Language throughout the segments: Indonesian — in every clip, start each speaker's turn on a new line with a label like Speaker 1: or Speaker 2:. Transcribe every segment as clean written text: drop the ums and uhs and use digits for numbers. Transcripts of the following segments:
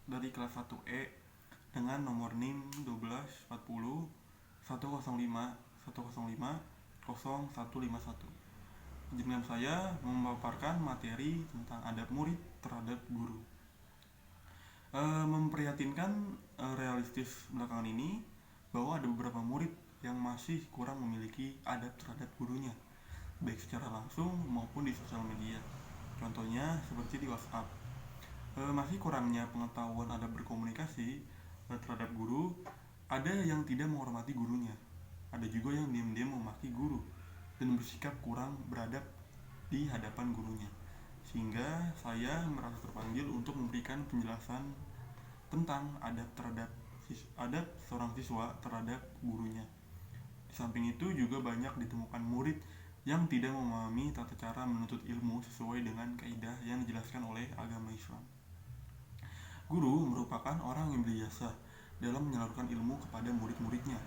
Speaker 1: dari kelas 1E dengan nomor NIM 1240 105 105 0151. Dengan saya memaparkan materi tentang adab murid terhadap guru. Memprihatinkan, realistis belakangan ini bahwa ada beberapa murid yang masih kurang memiliki adab terhadap gurunya, baik secara langsung maupun di sosial media. Contohnya seperti di WhatsApp. Masih kurangnya pengetahuan adab berkomunikasi terhadap guru. Ada yang tidak menghormati gurunya, ada juga yang diam-diam memaki guru dan bersikap kurang beradab di hadapan gurunya, sehingga saya merasa terpanggil untuk memberikan penjelasan tentang adab seorang siswa terhadap gurunya. Di samping itu juga banyak ditemukan murid yang tidak memahami tata cara menuntut ilmu sesuai dengan kaidah yang dijelaskan oleh agama Islam. Guru merupakan orang yang berjasa dalam menyalurkan ilmu kepada murid-muridnya.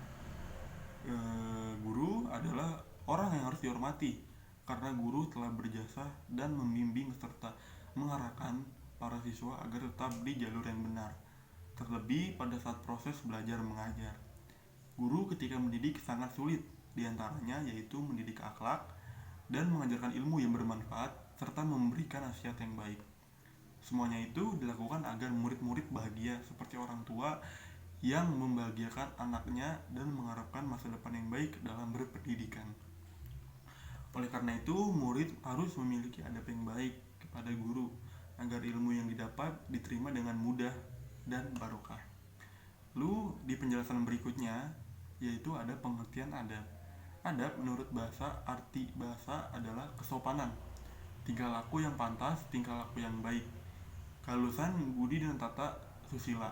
Speaker 1: Guru adalah orang yang harus dihormati karena guru telah berjasa dan membimbing serta mengarahkan para siswa agar tetap di jalur yang benar, terlebih pada saat proses belajar mengajar. Guru ketika mendidik sangat sulit, diantaranya yaitu mendidik akhlak dan mengajarkan ilmu yang bermanfaat serta memberikan nasihat yang baik. Semuanya itu dilakukan agar murid-murid bahagia seperti orang tua yang membahagiakan anaknya dan mengharapkan masa depan yang baik dalam berpendidikan. Oleh karena itu, murid harus memiliki adab yang baik kepada guru agar ilmu yang didapat diterima dengan mudah dan barokah. Lalu di penjelasan berikutnya yaitu ada pengertian adab. Adab menurut bahasa, arti bahasa adalah kesopanan, tingkah laku yang pantas, tingkah laku yang baik, kehalusan budi dan tata susila.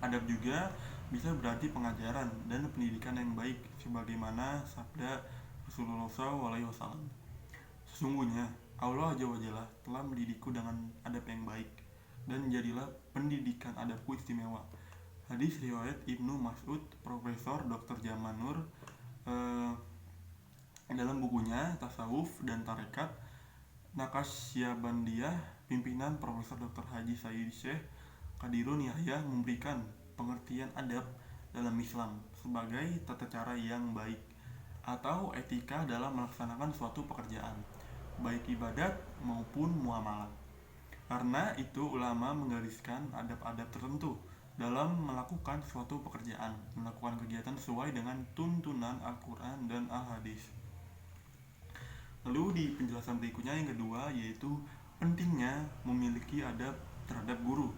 Speaker 1: Adab juga bisa berarti pengajaran dan pendidikan yang baik, sebagaimana sabda Rasulullah SAW. Sesungguhnya Allah Azza wa Jalla telah mendidikku dengan adab yang baik, dan jadilah pendidikan adabku istimewa. Hadis riwayat Ibnu Mas'ud, Profesor Dr. Jaman Nur, dalam bukunya Tasawuf dan Tarekat Naqsyabandiyah, pimpinan Profesor Dr. Haji Said Syekh Qadirun Yahya memberikan pengertian adab dalam Islam sebagai tata cara yang baik atau etika dalam melaksanakan suatu pekerjaan, baik ibadat maupun muamalah. Karena itu ulama menggariskan adab-adab tertentu dalam melakukan suatu pekerjaan, melakukan kegiatan sesuai dengan tuntunan Al-Quran dan Al-Hadis. Lalu di penjelasan berikutnya yang kedua yaitu pentingnya memiliki adab terhadap guru.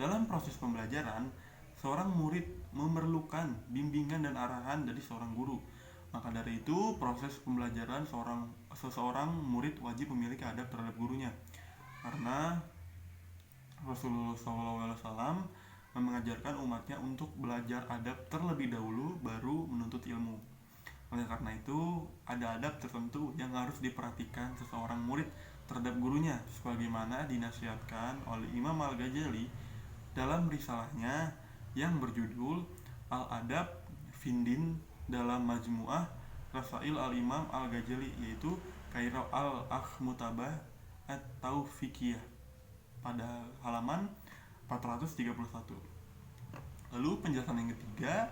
Speaker 1: Dalam proses pembelajaran, seorang murid memerlukan bimbingan dan arahan dari seorang guru. Maka dari itu, proses pembelajaran seseorang murid wajib memiliki adab terhadap gurunya. Karena Rasulullah SAW mengajarkan umatnya untuk belajar adab terlebih dahulu baru menuntut ilmu. Oleh karena itu, ada adab tertentu yang harus diperhatikan seseorang murid terhadap gurunya, sebagaimana dinasihatkan oleh Imam Al-Ghazali dalam risalahnya yang berjudul Al-Adab Findin dalam Majmu'ah Rasail Al-Imam Al-Ghazali, yaitu Kairo Al-Akhmutabah At-Taufiqiyah pada halaman 431. Lalu penjelasan yang ketiga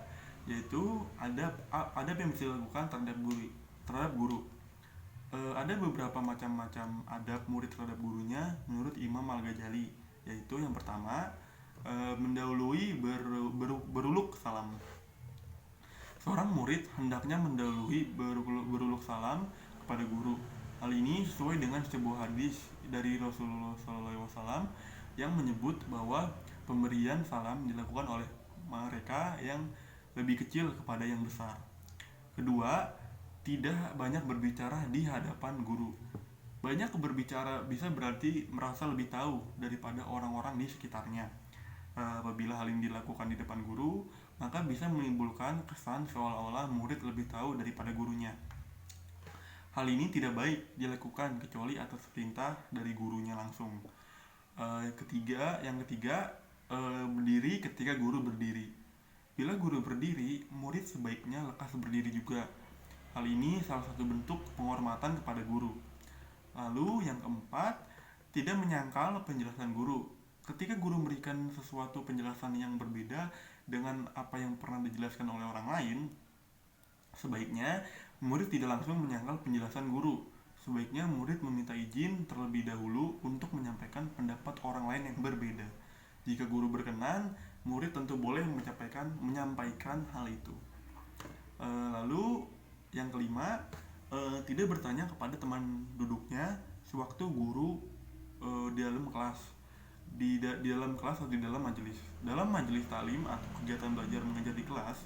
Speaker 1: yaitu adab yang bisa dilakukan terhadap guru. Ada beberapa macam-macam adab murid terhadap gurunya menurut Imam Al-Ghazali, yaitu yang pertama, mendahului beruluk salam. Seorang murid hendaknya mendahului beruluk salam kepada guru. Hal ini sesuai dengan sebuah hadis dari Rasulullah SAW yang menyebut bahwa pemberian salam dilakukan oleh mereka yang lebih kecil kepada yang besar. Kedua, tidak banyak berbicara di hadapan guru. Banyak berbicara bisa berarti merasa lebih tahu daripada orang-orang di sekitarnya. Apabila hal ini dilakukan di depan guru, maka bisa menimbulkan kesan seolah-olah murid lebih tahu daripada gurunya. Hal ini tidak baik dilakukan kecuali atas perintah dari gurunya langsung. Yang ketiga, berdiri ketika guru berdiri. Bila guru berdiri, murid sebaiknya lekas berdiri juga. Hal ini salah satu bentuk penghormatan kepada guru. Lalu yang keempat, tidak menyangkal penjelasan guru. Ketika guru memberikan sesuatu penjelasan yang berbeda dengan apa yang pernah dijelaskan oleh orang lain, sebaiknya murid tidak langsung menyangkal penjelasan guru. Sebaiknya murid meminta izin terlebih dahulu untuk menyampaikan pendapat orang lain yang berbeda. Jika guru berkenan, murid tentu boleh menyampaikan hal itu. Lalu yang kelima, tidak bertanya kepada teman duduknya sewaktu guru di dalam kelas, di dalam kelas atau di dalam majelis. Dalam majelis taklim atau kegiatan belajar mengajar di kelas,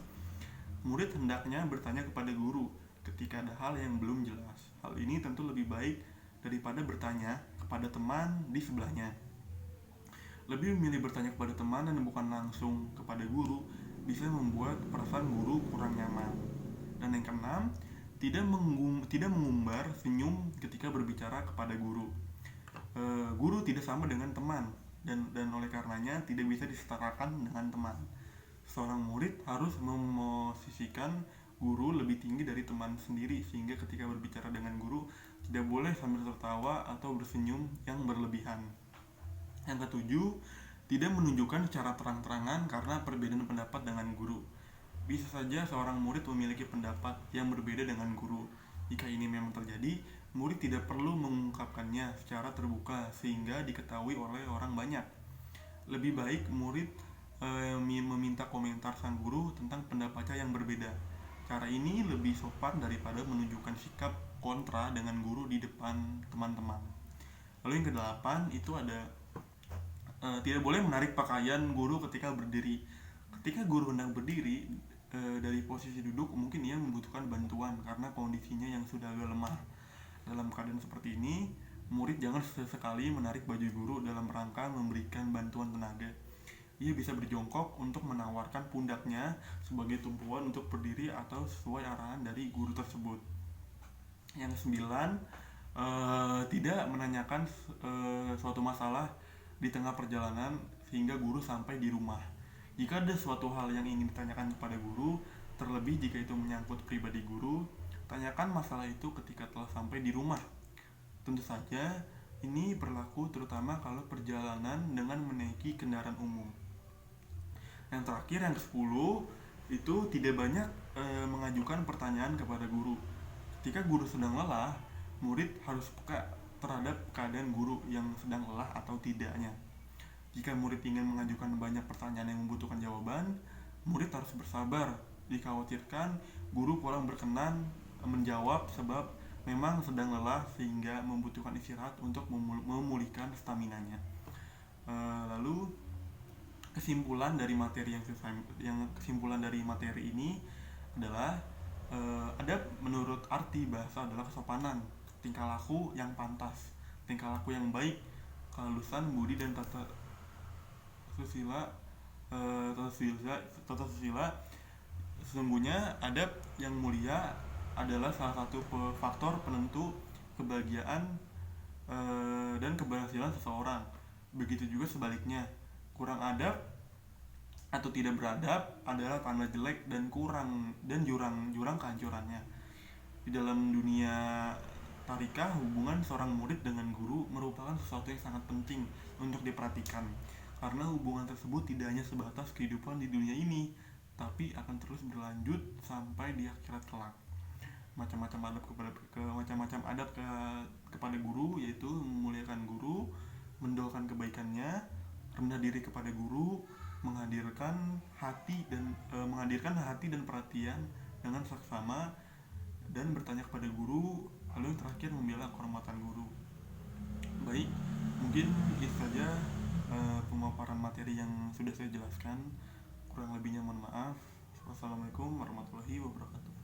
Speaker 1: murid hendaknya bertanya kepada guru ketika ada hal yang belum jelas. Hal ini tentu lebih baik daripada bertanya kepada teman di sebelahnya. Lebih memilih bertanya kepada teman dan bukan langsung kepada guru bisa membuat perasaan guru kurang nyaman. Dan yang keenam, tidak mengumbar senyum ketika berbicara kepada guru. Guru tidak sama dengan teman dan oleh karenanya tidak bisa disetarakan dengan teman. Seorang murid harus memosisikan guru lebih tinggi dari teman sendiri sehingga ketika berbicara dengan guru tidak boleh sambil tertawa atau bersenyum yang berlebihan. Yang ketujuh, tidak menunjukkan secara terang-terangan karena perbedaan pendapat dengan guru. Bisa saja seorang murid memiliki pendapat yang berbeda dengan guru. Jika ini memang terjadi, murid tidak perlu mengungkapkannya secara terbuka sehingga diketahui oleh orang banyak. Lebih baik murid meminta komentar sang guru tentang pendapatnya yang berbeda. Cara ini lebih sopan daripada menunjukkan sikap kontra dengan guru di depan teman-teman. Lalu yang kedelapan itu ada tidak boleh menarik pakaian guru ketika berdiri. Ketika guru hendak berdiri dari posisi duduk, mungkin ia membutuhkan bantuan karena kondisinya yang sudah agak lemah. Dalam keadaan seperti ini, murid jangan sesekali menarik baju guru dalam rangka memberikan bantuan tenaga. Ia bisa berjongkok untuk menawarkan pundaknya sebagai tumpuan untuk berdiri atau sesuai arahan dari guru tersebut. Yang kesembilan, tidak menanyakan suatu masalah di tengah perjalanan sehingga guru sampai di rumah. Jika ada suatu hal yang ingin ditanyakan kepada guru, terlebih jika itu menyangkut pribadi guru, tanyakan masalah itu ketika telah sampai di rumah. Tentu saja ini berlaku terutama kalau perjalanan dengan menaiki kendaraan umum. Yang terakhir, yang ke-10, itu tidak banyak mengajukan pertanyaan kepada guru. Ketika guru sedang lelah, murid harus peka terhadap keadaan guru yang sedang lelah atau tidaknya. Jika murid ingin mengajukan banyak pertanyaan yang membutuhkan jawaban, murid harus bersabar. Dikhawatirkan guru kurang berkenan menjawab sebab memang sedang lelah sehingga membutuhkan istirahat untuk memulihkan staminanya. Lalu kesimpulan dari materi ini adalah adab menurut arti bahasa adalah kesopanan, tingkah laku yang pantas, tingkah laku yang baik, kehalusan budi dan tata susila. Sesungguhnya adab yang mulia adalah salah satu faktor penentu kebahagiaan dan keberhasilan seseorang. Begitu juga sebaliknya, kurang adab atau tidak beradab adalah tanda jelek dan jurang kehancurannya. Di dalam dunia tarikah, hubungan seorang murid dengan guru merupakan sesuatu yang sangat penting untuk diperhatikan, karena hubungan tersebut tidak hanya sebatas kehidupan di dunia ini, tapi akan terus berlanjut sampai di akhirat kelak. Macam-macam adab kepada guru yaitu memuliakan guru, mendoakan kebaikannya, rendah diri kepada guru, menghadirkan hati dan perhatian dengan saksama, dan bertanya kepada guru. Lalu yang terakhir, membela kehormatan guru. Baik, mungkin itu saja pemaparan materi yang sudah saya jelaskan. Kurang lebihnya mohon maaf. Wassalamualaikum warahmatullahi wabarakatuh.